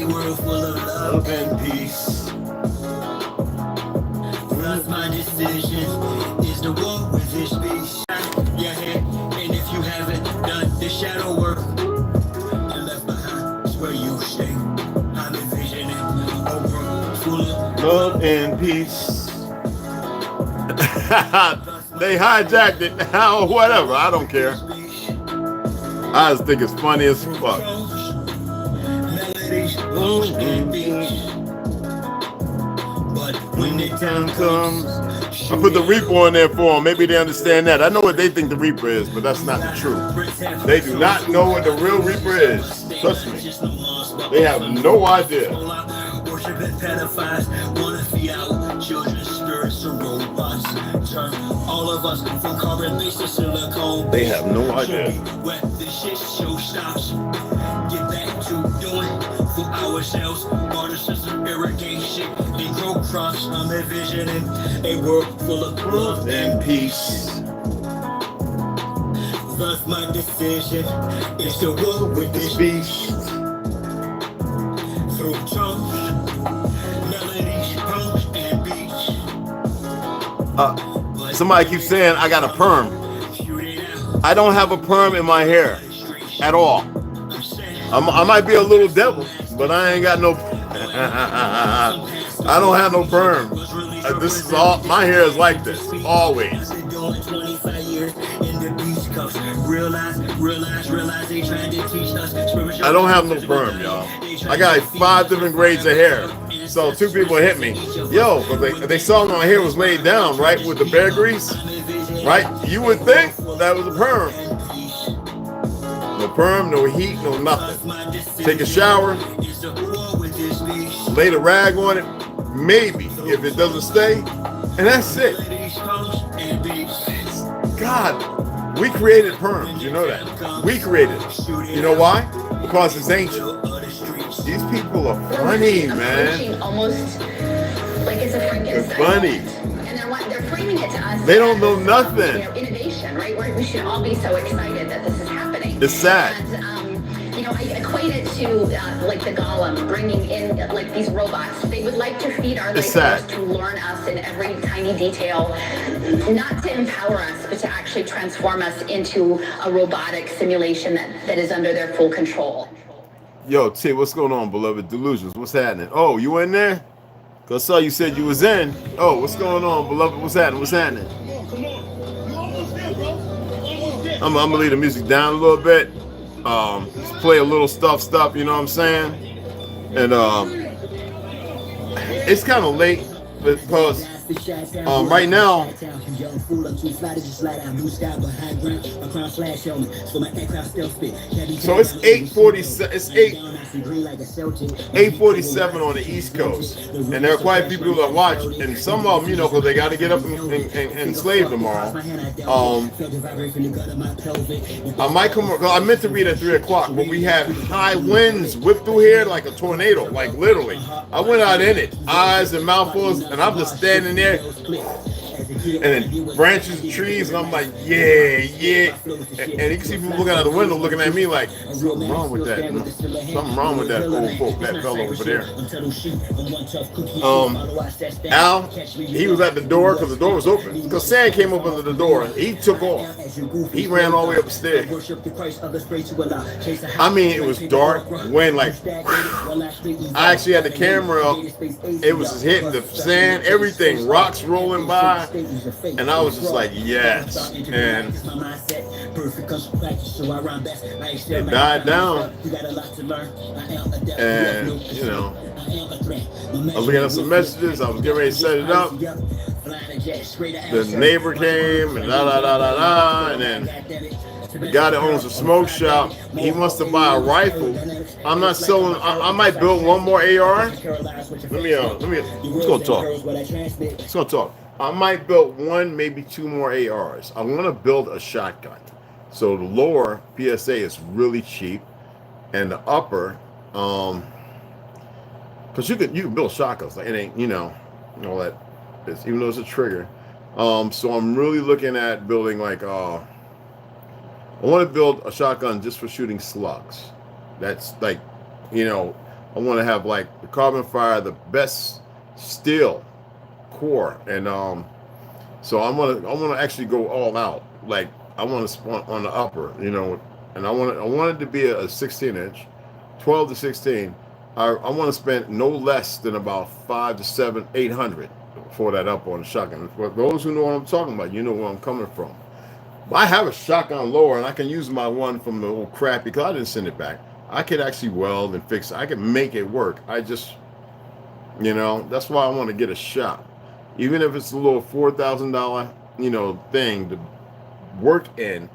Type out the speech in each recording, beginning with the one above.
a world full of love and peace. Thus my decision is to walk with this beast. Your head, and if you haven't done the shadow work and left behind is where you stay. I'm envisioning a world full of love and peace. They hijacked it. Whatever. I don't care. I just think it's funny as fuck. But when the time comes, I put the Reaper on there for them. Maybe they understand that. I know what they think the Reaper is, but that's not the truth. They do not know what the real Reaper is. Trust me. They have no idea. Worshiping pedophiles, wanna feed our children's spirits and robots. Turn all of us from carbon-based to silicone. They have no idea. Where the shit show stops. Get back to doing for ourselves. Water system irrigation and grow crops. I'm envisioning a world full of love and peace. Thus my decision is to walk with this beast. Through tones, melodies, tones, and beats. Somebody keeps saying I got a perm. I don't have a perm in my hair at all. I might be a little devil, but I ain't got no. I don't have no perm. This is all. My hair is like this always. I don't have no perm, y'all. I got like 5 different grades of hair. So 2 people hit me. Yo, but they saw my hair was laid down, right, with the bear grease, right? You would think that was a perm. No perm, no heat, no nothing. Take a shower, lay the rag on it, maybe, if it doesn't stay, and that's it. God, we created perms, you know that. We created it. You know why? Because it's ancient. These people are funny, man. Almost like it's a Frankenstein. They're funny. And they're framing it to us. They don't know nothing. Innovation, right? We should all be so excited that this is happening. It's sad. And, I equate it to like the Golem bringing in like these robots. They would like to feed our life force to learn us in every tiny detail, not to empower us, but to actually transform us into a robotic simulation that is under their full control. Yo, T, what's going on, beloved delusions? What's happening? Oh, you in there? Cause I saw you said you was in. Oh, what's going on, beloved? What's happening? What's happening? I'm gonna leave the music down a little bit. Just play a little stuff, you know what I'm saying? And it's kind of late because right now, so it's 8:47. It's 8:47 on the East Coast, and there are quite a few people that watch, and some of them, because they got to get up and slave tomorrow. I might come. I meant to read at 3 o'clock, but we had high winds whip through here like a tornado, like literally. I went out in it, eyes and mouthfuls, and I'm just standing there, and then branches and trees, and I'm like, yeah. And you can see people looking out the window, looking at me like, something wrong with that. Something wrong with that old folk, that fellow over there. Al, he was at the door because the door was open. Because Sam came up under the door, and he took off. He ran all the way upstairs. I mean, it was dark, wind like. I actually had the camera up. It was just hitting the sand, everything, rocks rolling by. And I was just like, yes. And it died down. And, I was looking at some messages. I was getting ready to set it up. The neighbor came and and then the guy that owns a smoke shop, he wants to buy a rifle. I'm not selling. I might build one more AR. Let's go talk. Let's go talk. I might build 1, maybe 2 more ARs. I want to build a shotgun. So the lower PSA is really cheap, and the upper, because you can build shotguns. Like it ain't, all that. Even though it's a trigger. So I'm really looking at building like I want to build a shotgun just for shooting slugs. That's like, I want to have like the carbon fiber, the best steel core, and so I want to actually go all out. Like I want to spawn on the upper, you know, and I want it to be a 16-inch, 12 to 16. I want to spend no less than about 5 to 7, 800 for that up on the shotgun. For those who know what I'm talking about, you know where I'm coming from. I have a shotgun lower, and I can use my one from the old crap because I didn't send it back. I could actually weld and fix it. I can make it work. I just, you know, that's why I want to get a shop. Even if it's a little $4,000, you know, thing to work in,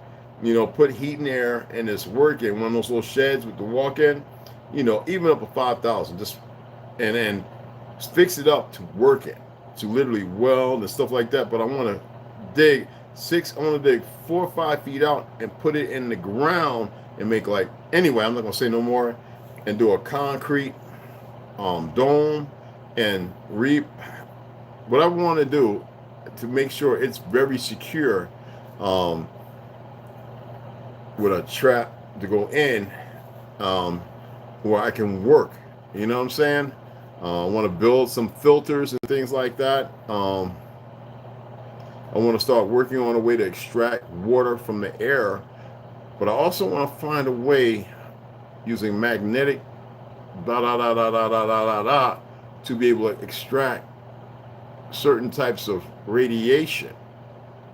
you know, put heat and air and this work in one of those little sheds with the walk-in, you know, even up to 5,000, just, and then fix it up to work in, to literally weld and stuff like that. But I want to dig I want to dig 4 or 5 feet out and put it in the ground and make like, anyway, I'm not going to say no more, and do a concrete dome and what I want to do to make sure it's very secure, with a trap to go in, where I can work, you know what I'm saying? I want to build some filters and things like that. I want to start working on a way to extract water from the air, but I also want to find a way using magnetic to be able to extract certain types of radiation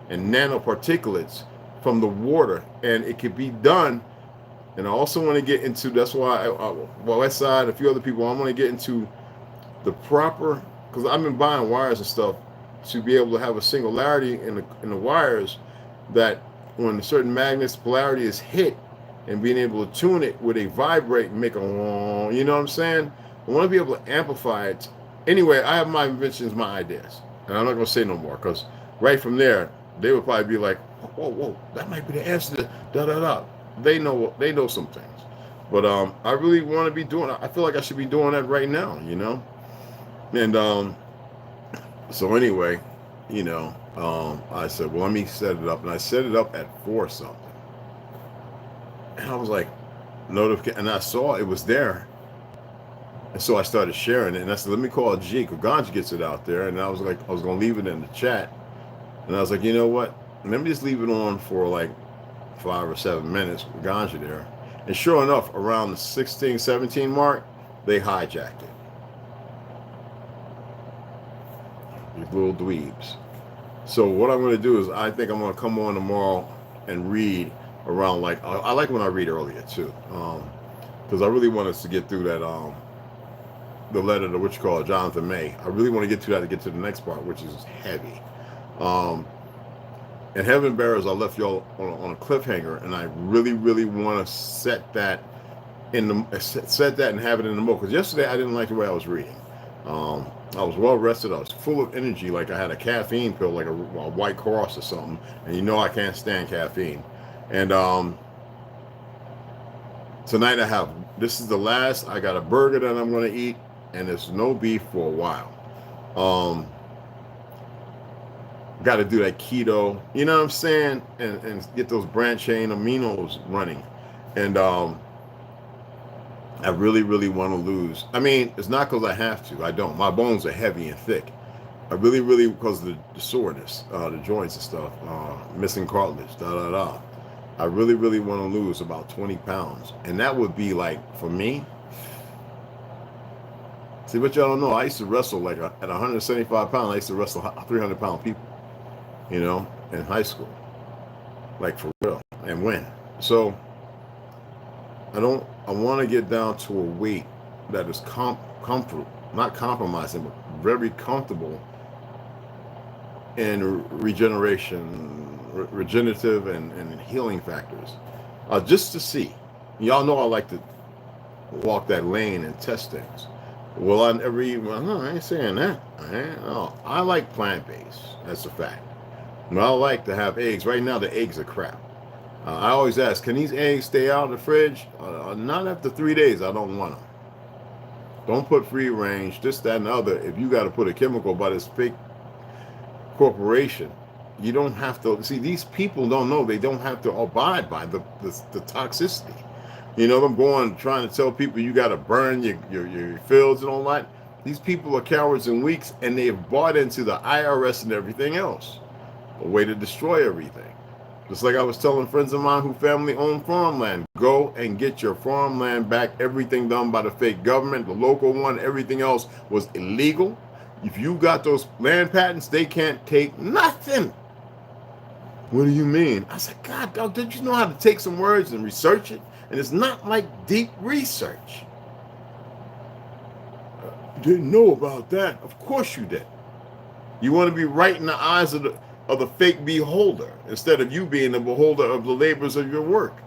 and nanoparticulates from the water, and it could be done. And I also want to get into, that's why Westside, a few other people, I want to get into the proper, because I've been buying wires and stuff to be able to have a singularity in the wires, that when a certain magnet's polarity is hit, and being able to tune it with a vibrate and make a, you know what I'm saying? I want to be able to amplify it. Anyway, I have my inventions, my ideas, and I'm not going to say no more, because right from there, they would probably be like, whoa, that might be the answer to da-da-da. They know some things. But I really want to be doing, I feel like I should be doing that right now, you know? And so anyway, you know, I said, well, let me set it up. And I set it up at 4 something. And I was like, notification, and I saw it was there. And so I started sharing it. And I said, let me call G, because Ganja gets it out there. And I was like, I was going to leave it in the chat. And I was like, you know what? Let me just leave it on for like 5 or 7 minutes with Ganja there. And sure enough, around the 16, 17 mark, they hijacked it. These little dweebs. So what I'm going to do is, I think I'm going to come on tomorrow and read around, like, I like when I read earlier too, because I really want us to get through that, the letter to what you call Jonathan May. I really want to get to that to get to the next part, which is heavy. And Heaven Bearers, I left y'all on a cliffhanger, and I really, really want to set that and have it in the mode. Because yesterday I didn't like the way I was reading. I was well rested. I was full of energy, like I had a caffeine pill, like a White Cross or something. And you know I can't stand caffeine. And tonight this is the last. I got a burger that I'm going to eat, and there's no beef for a while. Got to do that keto, you know what I'm saying, and get those branch chain aminos running. And I really, really want to lose. I mean, it's not because I have to. I don't. My bones are heavy and thick. I really, really, because of the soreness, the joints and stuff, missing cartilage, I really, really want to lose about 20 pounds. And that would be like, for me, see, what y'all don't know, I used to wrestle like at 175 pounds, I used to wrestle 300-pound people, you know, in high school, like for real, and win. So I want to get down to a weight that is comfortable, not compromising, but very comfortable in regenerative and healing factors, just to see. Y'all know I like to walk that lane and test things. Will I ever eat? Well, no, I ain't saying that. I like plant-based. That's a fact. But I like to have eggs. Right now, the eggs are crap. I always ask, can these eggs stay out of the fridge? Not after 3 days. I don't want them. Don't put free range, this, that, and the other. If you got to put a chemical by this fake corporation, you don't have to. See, these people don't know. They don't have to abide by the toxicity. You know, them going trying to tell people you got to burn your fields and all that. These people are cowards and weaks, and they have bought into the IRS and everything else. A way to destroy everything. Just like I was telling friends of mine who family owned farmland, go and get your farmland back. Everything done by the fake government, the local one, everything else was illegal. If you got those land patents, they can't take nothing. What do you mean? I said, God, dog, did you know how to take some words and research it? And it's not like deep research. Didn't know about that. Of course you did. You want to be right in the eyes of the fake beholder instead of you being the beholder of the labors of your work.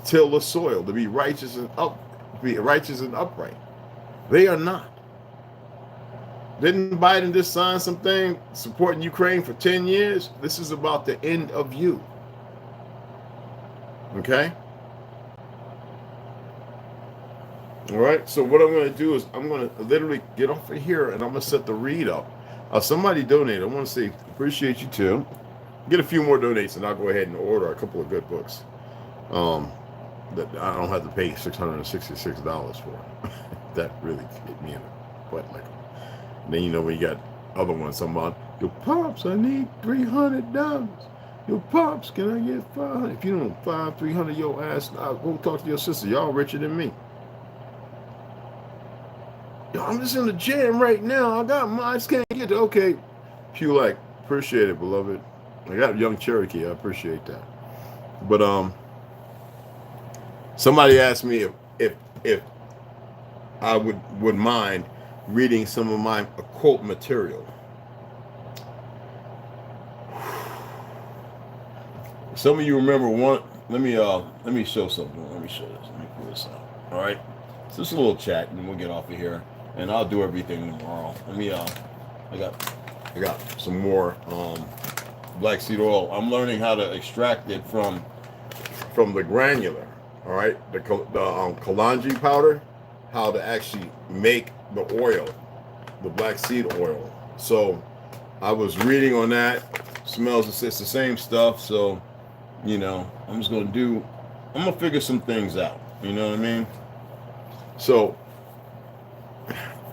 To till the soil, to be righteous and upright. They are not. Didn't Biden just sign something supporting Ukraine for 10 years? This is about the end of you. Okay? All right, so what I'm going to do is I'm going to literally get off of here and I'm going to set the read up. Somebody donated. I want to say appreciate you too. Get a few more donations and I'll go ahead and order a couple of good books that I don't have to pay $666 for. That really hit me in the butt. Like, then you know when you got other ones, some about your pops, I need $300. Your pops, can I get 500? If you don't $300, your ass, I'll go talk to your sister. Y'all richer than me. Yo, I'm just in the gym right now. I got mine. I just can't get it. Okay. Pew like, appreciate it, beloved. I got young Cherokee. I appreciate that. But somebody asked me if I would mind reading some of my occult material. Some of you remember one. Let me show something. Let me show this. Let me pull this out. All right. So just a little chat, and we'll get off of here. And I'll do everything tomorrow. Let me. I got some more black seed oil. I'm learning how to extract it from the granular. All right, the kalanji powder. How to actually make the oil, the black seed oil. So I was reading on that. Smells, it's the same stuff. So, you know, I'm gonna figure some things out. You know what I mean? So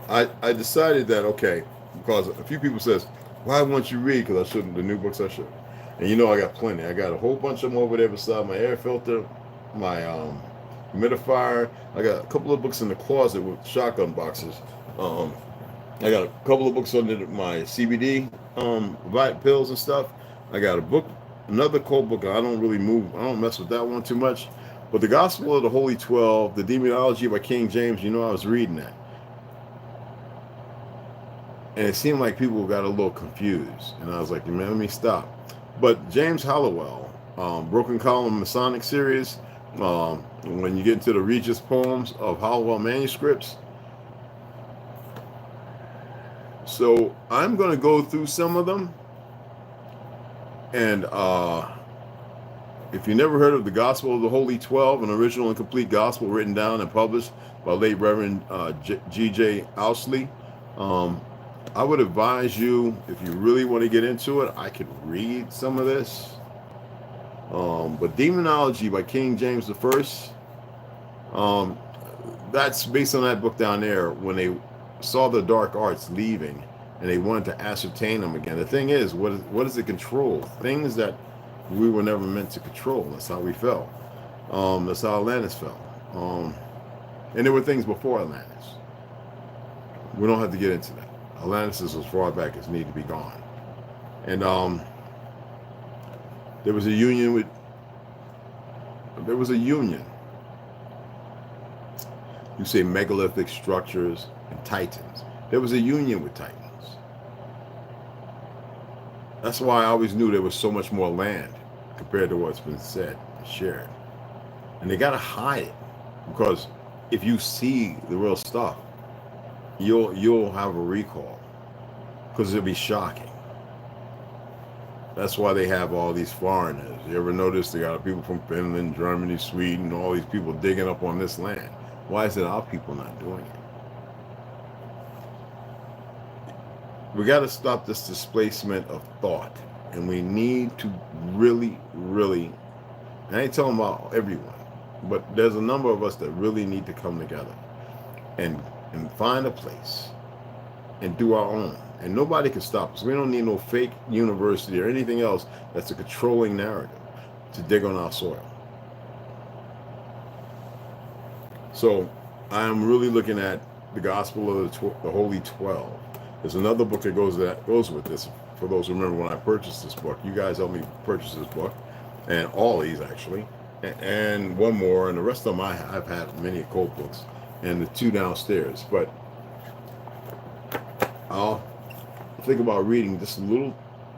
I decided that, okay, because a few people says, why won't you read? Because I shouldn't, the new books I should. And you know I got plenty. I got a whole bunch of them over there beside my air filter, my humidifier. I got a couple of books in the closet with shotgun boxes. I got a couple of books under my CBD pills and stuff. I got a book, another cold book. I don't mess with that one too much. But the Gospel of the Holy 12, the Demonology by King James, you know, I was reading that. And it seemed like people got a little confused. And I was like, man, let me stop. But James Hallowell, Broken Column Masonic series, when you get into the Regis poems of Hallowell manuscripts. So I'm going to go through some of them. And if you never heard of the Gospel of the Holy 12, an original and complete gospel written down and published by late Reverend G.J. Ousley, I would advise you, if you really want to get into it, I could read some of this. But Demonology by King James I, that's based on that book down there when they saw the dark arts leaving and they wanted to ascertain them again. The thing is, what does it control? Things that we were never meant to control. That's how we fell. That's how Atlantis fell. And there were things before Atlantis. We don't have to get into that. Atlantis is as far back as need to be gone. And there was a union. You say megalithic structures and titans. There was a union with titans. That's why I always knew there was so much more land compared to what's been said and shared. And they got to hide it, because if you see the real stuff, you'll have a recall, because it'll be shocking. That's why they have all these foreigners. You ever notice they got people from Finland, Germany, Sweden, all these people digging up on this land? Why is it our people not doing it? We got to stop this displacement of thought. And we need to really, I ain't talking about everyone, But there's a number of us that really need to come together and find a place and do our own. And nobody can stop us. We don't need no fake university or anything else that's a controlling narrative to dig on our soil. So I'm really looking at the Gospel of the Holy 12. There's another book that goes with this. For those who remember when I purchased this book, you guys helped me purchase this book, and all these actually, and one more, and the rest of them I've had many code books, and the two downstairs. But I'll think about reading just little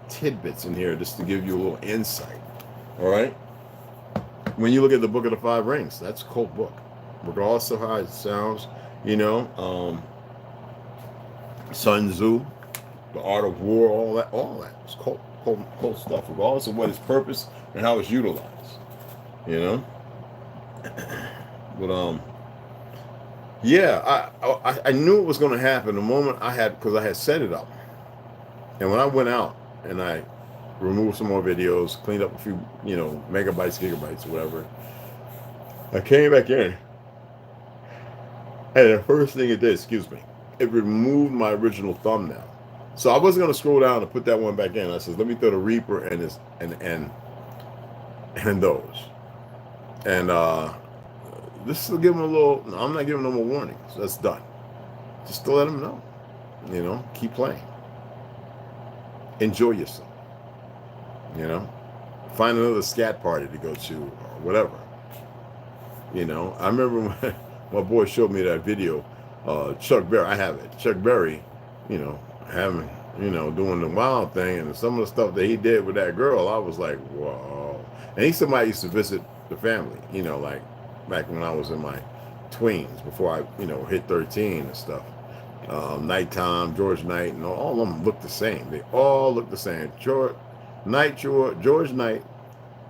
tidbits in here just to give you a little insight. All right. When you look at the Book of the Five Rings, that's a cult book, regardless of how it sounds. You know, Sun Tzu, The Art of War, all that. It's cult stuff, regardless of what its purpose and how it's utilized. You know, but yeah, I knew it was going to happen the moment because I had set it up, and when I went out and I removed some more videos, cleaned up a few, you know, megabytes, gigabytes, whatever, I came back in. And the first thing it did, excuse me, it removed my original thumbnail. So I wasn't going to scroll down and put that one back in. I said, let me throw the Reaper and this and those. And this will give them a little. I'm not giving them a warning. So that's done. Just to let them know. You know, keep playing. Enjoy yourself. You know, find another scat party to go to or whatever. You know, I remember when my boy showed me that video, Chuck Berry, I have it, Chuck Berry, you know, having, you know, doing the wild thing, and some of the stuff that he did with that girl, I was like, whoa. And he's somebody I used to visit the family, you know, like back when I was in my tweens, before I, you know, hit 13 and stuff. Nighttime, George Knight, and all of them look the same. They all look the same. George Knight,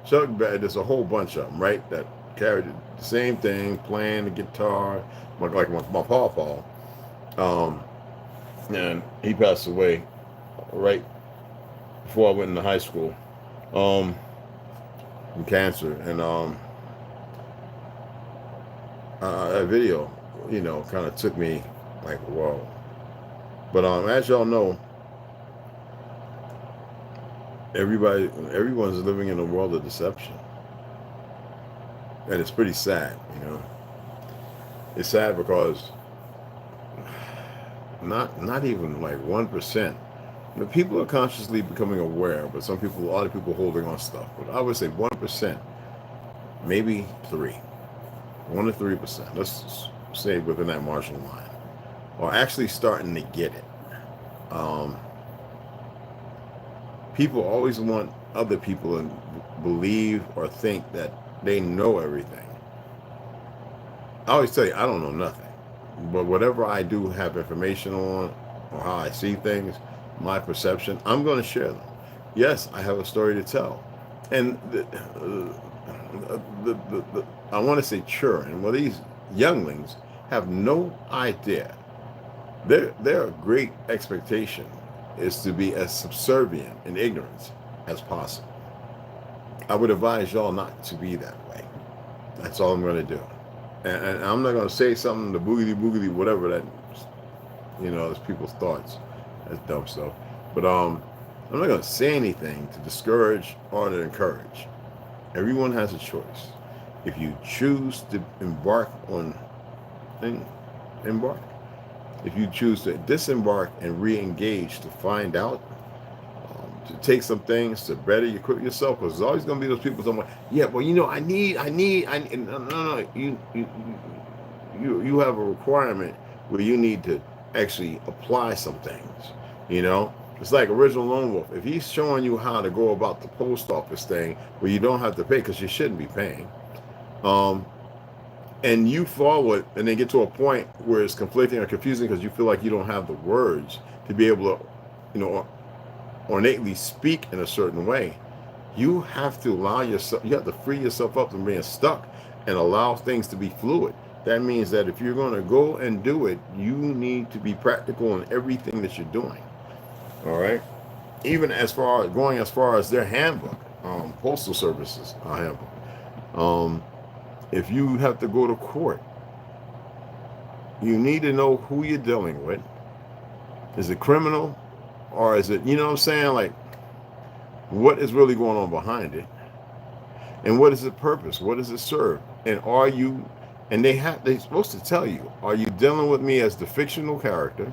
Chuck Berry, there's a whole bunch of them, right, that carried the same thing, playing the guitar, like my pawpaw. And he passed away right before I went into high school, from cancer. And that video, you know, kind of took me like, whoa. But as y'all know, everyone's living in a world of deception. And it's pretty sad, you know. It's sad because not even like 1%. You know, people are consciously becoming aware, but a lot of people holding on stuff. But I would say 1%, maybe 1 to 3%. Let's say within that marginal line, are actually starting to get it. People always want other people to believe or think that they know everything. I always tell you, I don't know nothing. But whatever I do have information on, or how I see things, my perception, I'm going to share them. Yes, I have a story to tell. And I want to say children, well, these younglings have no idea. Their great expectation is to be as subservient in ignorance as possible. I would advise y'all not to be that way. That's all I'm going to do. And I'm not going to say something, the boogity, whatever that, you know, is people's thoughts. That's dumb stuff. But I'm not going to say anything to discourage or to encourage. Everyone has a choice. If you choose to embark. If you choose to disembark and re-engage to find out, to take some things to better equip yourself, because there's always going to be those people saying, yeah, well, you know, I need. No, you have a requirement where you need to actually apply some things. You know, it's like original Lone Wolf. If he's showing you how to go about the post office thing where you don't have to pay, because you shouldn't be paying, and you follow it and then get to a point where it's conflicting or confusing because you feel like you don't have the words to be able to, you know, ornately speak in a certain way, you have to you have to free yourself up from being stuck and allow things to be fluid. That means that if you're going to go and do it, you need to be practical in everything that you're doing. All right. Even going as far as their handbook, postal services handbook. if you have to go to court, you need to know who you're dealing with. Is it criminal, or is it, you know what I'm saying, like, what is really going on behind it, and what is the purpose, what does it serve, and are you, and they're supposed to tell you, are you dealing with me as the fictional character,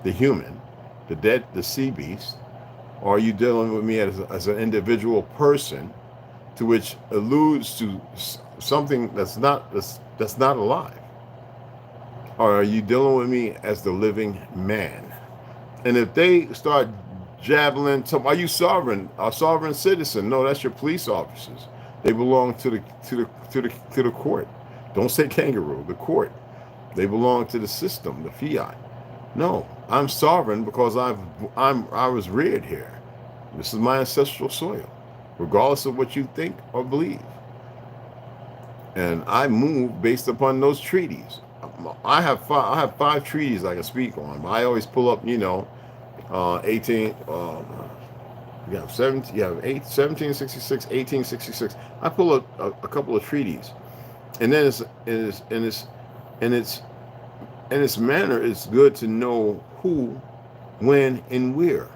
the human, the dead, the sea beast, or are you dealing with me as an individual person, to which alludes to something that's not alive, or are you dealing with me as the living man? And if they start jabbling, are you sovereign? A sovereign citizen? No, that's your police officers. They belong to the court. Don't say kangaroo. The court. They belong to the system, the fiat. No, I'm sovereign because I was reared here. This is my ancestral soil, regardless of what you think or believe. And I move based upon those treaties. I have 5 treaties I can speak on. But I always pull up, 18. You have 17. You have 1766, 1866. I pull up a couple of treaties, and then in its manner, it's good to know who, when, and where.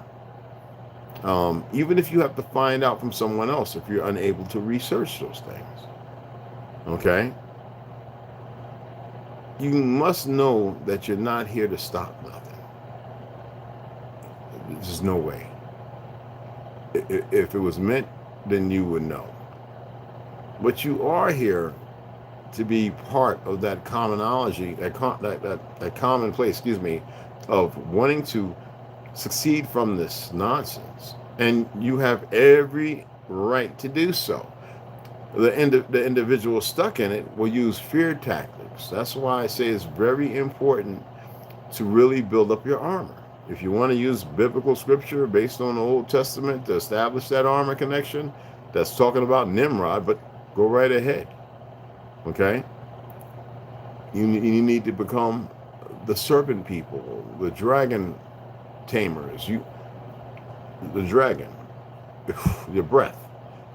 Even if you have to find out from someone else, if you're unable to research those things. Okay. You must know that you're not here to stop nothing. There's no way. If it was meant, then you would know. But you are here to be part of that commonology, that commonplace, of wanting to succeed from this nonsense. And you have every right to do so. The individual stuck in it will use fear tactics. That's why I say it's very important to really build up your armor. If you want to use biblical scripture based on the Old Testament to establish that armor connection, that's talking about Nimrod, but go right ahead. Okay? You need to become the serpent people, the dragon tamers, the dragon, your breath,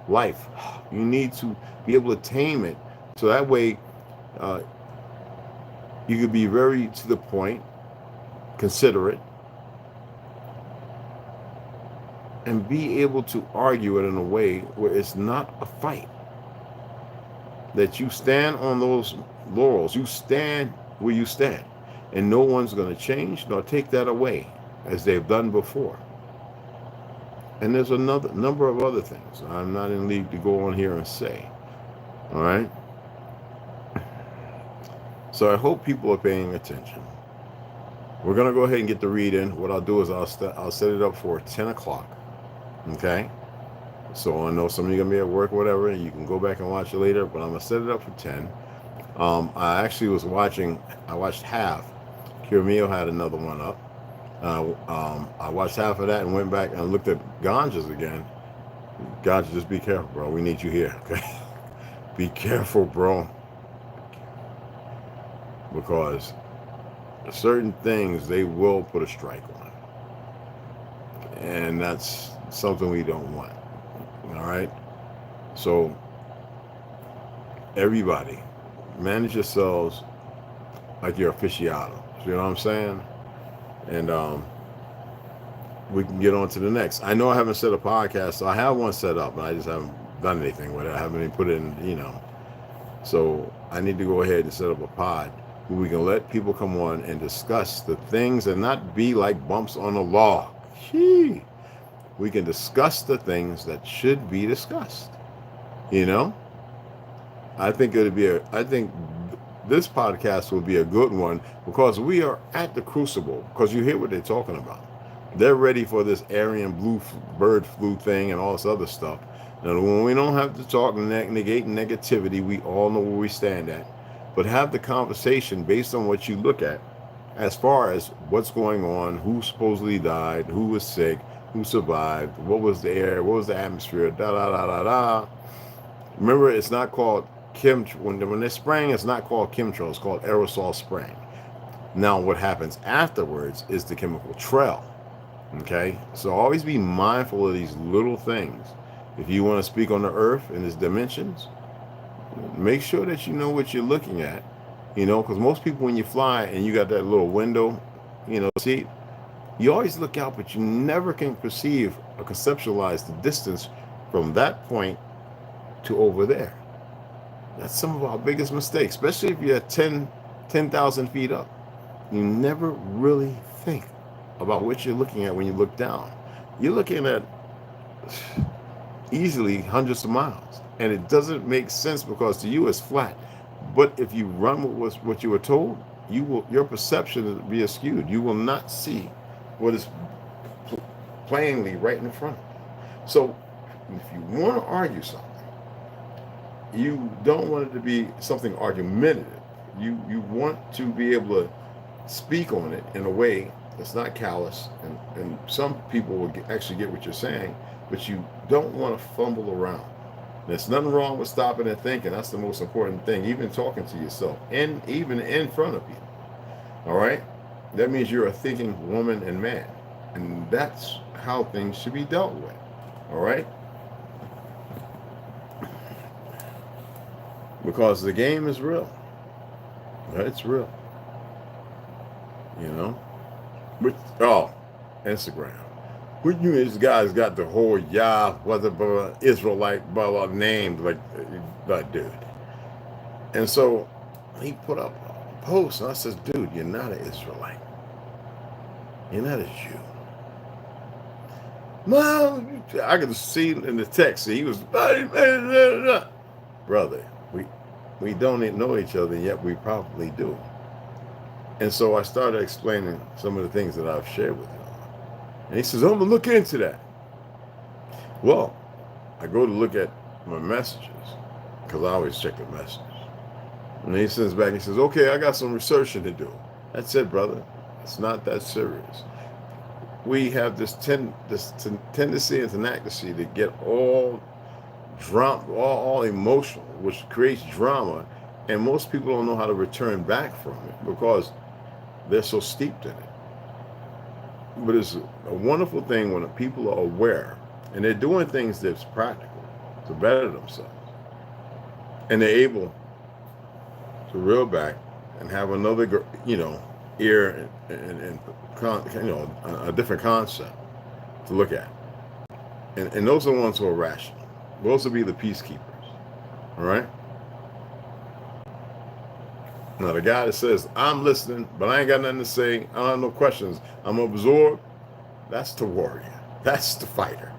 life. You need to be able to tame it, so that way you could be very to the point, considerate, and be able to argue it in a way where it's not a fight. That you stand on those laurels, you stand where you stand, and no one's going to change nor take that away as they've done before. And there's another number of other things I'm not in league to go on here and say. All right. So I hope people are paying attention. We're going to go ahead and get the read in. What I'll do is I'll set it up for 10 o'clock. Okay. So I know some of you are going to be at work or whatever, and you can go back and watch it later, but I'm going to set it up for 10. I actually I watched half. Kiramio had another one up. I watched half of that and went back and looked at Ganja's again. Ganja, just be careful, bro. We need you here, okay? Be careful, bro. Because certain things, they will put a strike on. And that's something we don't want. All right? So, everybody, manage yourselves like you're aficionados. You know what I'm saying? And we can get on to the next. I know I haven't set a podcast, so I have one set up, but I just haven't done anything with it. I haven't even put it in, So I need to go ahead and set up a pod where we can let people come on and discuss the things and not be like bumps on the log. We can discuss the things that should be discussed. I think this podcast will be a good one because we are at the crucible, because you hear what they're talking about. They're ready for this Aryan bird flu thing and all this other stuff. Now, when we don't have to talk negate negativity, we all know where we stand at. But have the conversation based on what you look at as far as what's going on, who supposedly died, who was sick, who survived, what was the air, what was the atmosphere, da-da-da-da-da. Remember, it's not called when they're spraying, it's not called chemtrail, it's called aerosol spraying. Now what happens afterwards is the chemical trail. Okay, so always be mindful of these little things. If you want to speak on the earth in its dimensions, Make sure that you know what you're looking at, you know, because most people, when you fly and you got that little window, you know, seat, you always look out, but you never can perceive or conceptualize the distance from that point to over there. That's some of our biggest mistakes, especially if you're at 10,000 feet up. You never really think about what you're looking at when you look down. You're looking at easily hundreds of miles, and it doesn't make sense because to you it's flat. But if you run with what you were told, your perception will be skewed. You will not see what is plainly right in front of you. So if you want to argue something, you don't want it to be something argumentative. You want to be able to speak on it in a way that's not callous, and some people will actually get what you're saying, but you don't want to fumble around. There's nothing wrong with stopping and thinking. That's the most important thing, even talking to yourself, and even in front of people. All right? That means you're a thinking woman and man, and that's how things should be dealt with. All right? Because the game is real. It's real. You know? Instagram. What you this guy's got the whole Yah, whether Israelite, blah, named like dude. And so he put up a post, and I says, dude, you're not an Israelite. You're not a Jew. Well, I could see in the text, he was, brother, we don't know each other, and yet we probably do. And so I started explaining some of the things that I've shared with him. And he says, I'm going to look into that. Well, I go to look at my messages, because I always check the messages. And he sends back, he says, okay, I got some researching to do. That's it, brother. It's not that serious. We have this tendency and tenacity to get all drama, all emotional, which creates drama. And most people don't know how to return back from it because they're so steeped in it. But it's a wonderful thing when people are aware and they're doing things that's practical to better themselves. And they're able to reel back and have another, ear and a different concept to look at. And those are the ones who are rational. Those will be the peacekeepers. All right? Now, the guy that says, I'm listening, but I ain't got nothing to say, I don't have no questions, I'm absorbed, that's the warrior. That's the fighter.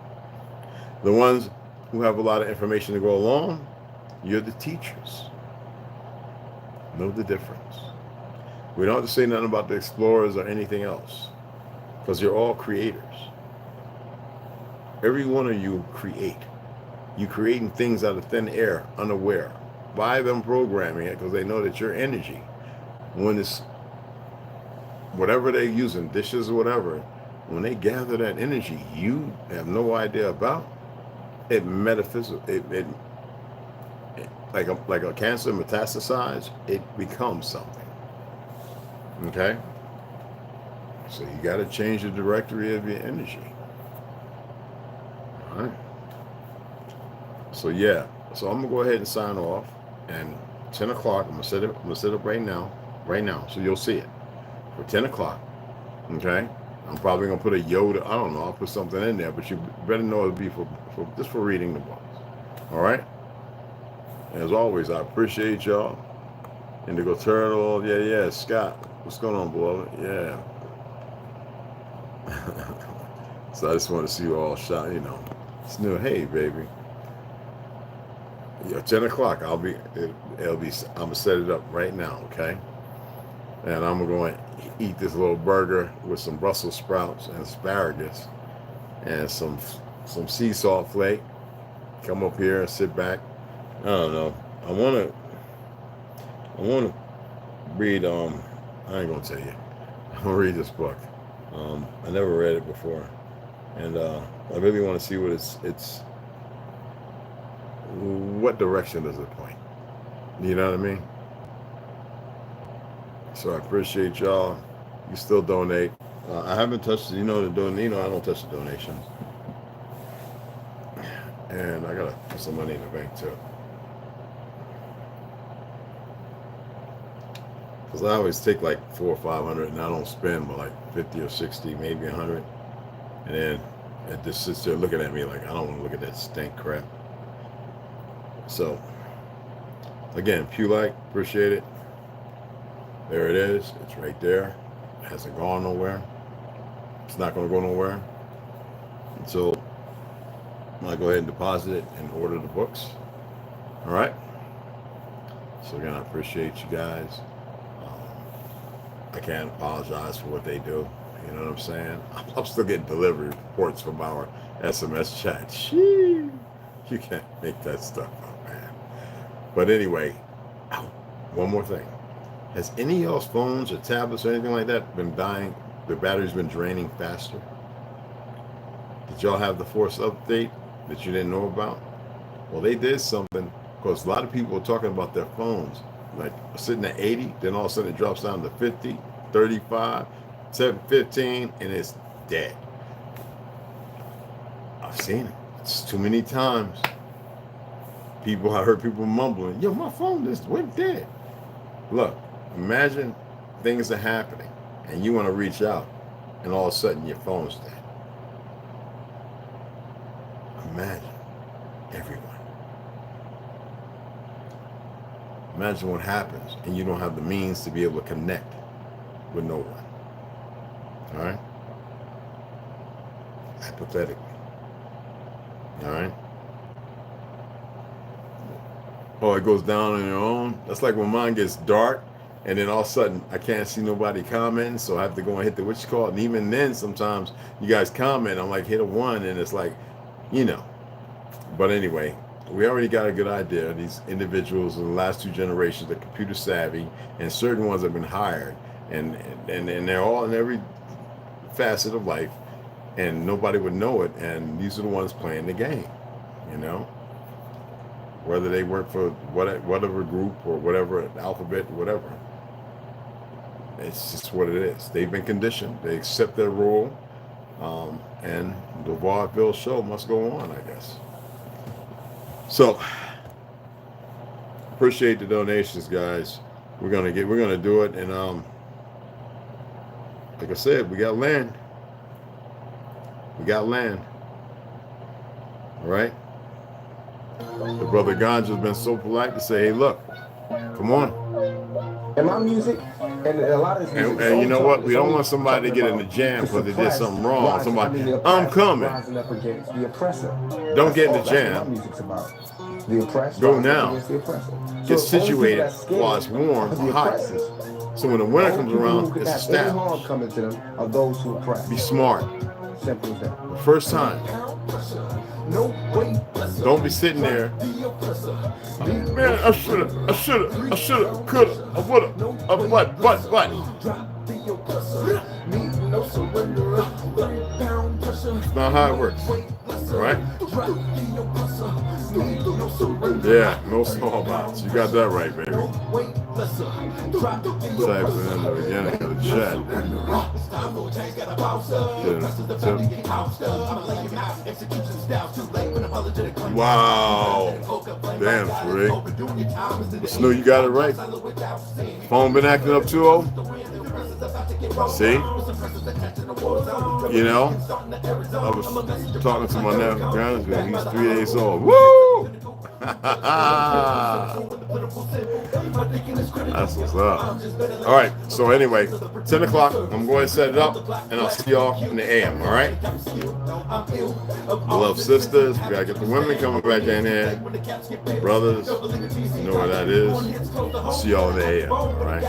The ones who have a lot of information to go along, you're the teachers. Know the difference. We don't have to say nothing about the explorers or anything else, because you're all creators. Every one of you create. You're creating things out of thin air, unaware. By them programming it, because they know that your energy, when it's whatever they're using, dishes or whatever, when they gather that energy you have no idea about, it metaphysical, it like a cancer metastasized, it becomes something. Okay? So you got to change the directory of your energy. All right? So yeah, so I'm gonna go ahead and sign off. And 10 o'clock, I'm gonna set it right now, so you'll see it for 10 o'clock. Okay, I'm probably gonna put a Yoda. I don't know. I'll put something in there, but you better know it'll be for just for reading the books. All right. As always, I appreciate y'all. Indigo Turtle, yeah. Scott, what's going on, beloved? Yeah. So I just want to see you all shot. It's new. Hey, baby. Yeah, 10 o'clock. I'm gonna set it up right now, okay? And I'm going to eat this little burger with some Brussels sprouts and asparagus and some sea salt flake. Come up here and sit back. I don't know. I want to read. I ain't gonna tell you. I'm gonna read this book. I never read it before, and I really want to see what it's. What direction does it point? You know what I mean? So I appreciate y'all. You still donate. I haven't touched, I don't touch the donations. And I gotta put some money in the bank too. Because I always take like 400 or 500, and I don't spend but like 50 or 60, maybe 100. And then it just sits there looking at me like, I don't want to look at that stink crap. So, again, if you like, appreciate it. There it is. It's right there. It hasn't gone nowhere. It's not going to go nowhere. And so, I'm going to go ahead and deposit it and order the books. All right? So, again, I appreciate you guys. I can't apologize for what they do. You know what I'm saying? I'm still getting delivery reports from our SMS chat. Sheesh. You can't make that stuff up, man. But anyway, one more thing. Has any of y'all's phones or tablets or anything like that been dying? The battery's been draining faster? Did y'all have the Force update that you didn't know about? Well, they did something, because a lot of people are talking about their phones like sitting at 80, then all of a sudden it drops down to 50, 35, 15, and it's dead. I've seen it. It's too many times. I heard people mumbling, yo, my phone just went dead. Look, imagine things are happening and you want to reach out and all of a sudden your phone's dead. Imagine everyone. Imagine what happens and you don't have the means to be able to connect with no one. All right? Hypothetically. All right? Oh, it goes down on your own. That's like when mine gets dark and then all of a sudden I can't see nobody commenting, so I have to go and hit the what you call it. And even then sometimes you guys comment, I'm like hit a 1 and it's like, you know. But anyway, we already got a good idea. These individuals in the last 2 generations are computer savvy, and certain ones have been hired, and they're all in every facet of life, and nobody would know it, and these are the ones playing the game, you know, whether they work for whatever group or whatever alphabet, whatever. It's just what it is. They've been conditioned. They accept their role, and the vaudeville show must go on, I guess. So appreciate the donations, guys. We're gonna do it, and like I said, we got land. We got land. All right. The brother Ganja's been so polite to say, "Hey, look, come on." And my music, and a lot of this music, and you know what? We don't want somebody to get in the jam because they did something wrong. Somebody, I'm coming. Rising up against the oppressor. Don't get in the That's jam. what my music's about. The oppressed. Go now. The oppressor. Get So situated only people while that's it's scared warm of the or hot. oppressors, So when the winter only comes people who around, could it's have any harm established. coming to them are those who oppress. Be smart. Simple as that. The first time. Don't be sitting there. Man, I shoulda, coulda, I woulda, what? That's not how it works. All right? Yeah, no small bots. You got that right, baby. Type it in the beginning of the chat. Wow. Damn, Rick. Snow, you got it right. Phone been acting up too, oh? See? You know? I was talking to my nephew, he's 3 days old. Woo! That's what's up. All right, so anyway, 10 o'clock, I'm going to set it up, and I'll see y'all in the AM, all right? I love sisters. We got to get the women coming back in here. Brothers, you know what that is. I'll see y'all in the AM, all right?